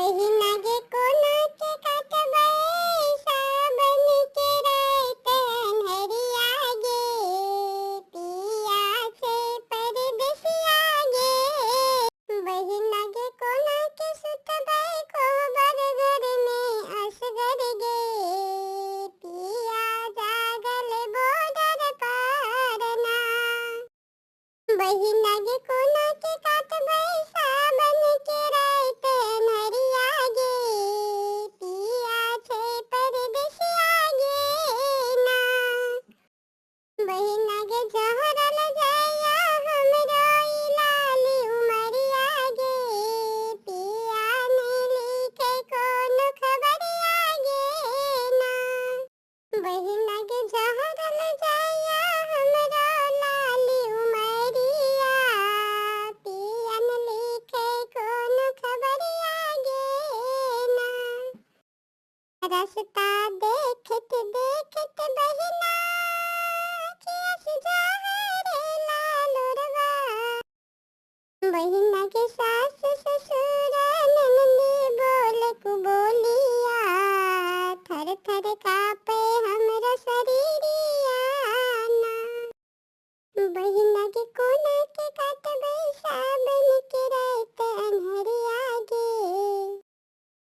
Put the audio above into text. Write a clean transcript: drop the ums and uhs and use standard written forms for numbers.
बहिना गे कोना के काटबै सावन के रात अन्हरिया गे पिया छे परदेसिया गे बहिना गे कोना के सुतबै कोहबर घर में असगर गे पिया जागल बोडर पारना बहिना गे कोना के काटबै सावन के रात अन्हरिया गे पिया छे परदेसिया गे ना बहिना गे जहरल जाया हमरो ई लाली उमरिया गे पिया ने लिखे कोनो खबरिया गे ना बहिना गे जहरल जाया हमरो लाली उमरिया पिया ने लिखे कोनो खबरिया गे ना रास्ता देखत देखत बहिना कियस जहरे लालुरवा बहिना के सास ससुर ननदी बोल कु बोलिया थर थर कापे हमरा शरीरिया ना बहिना के कोना के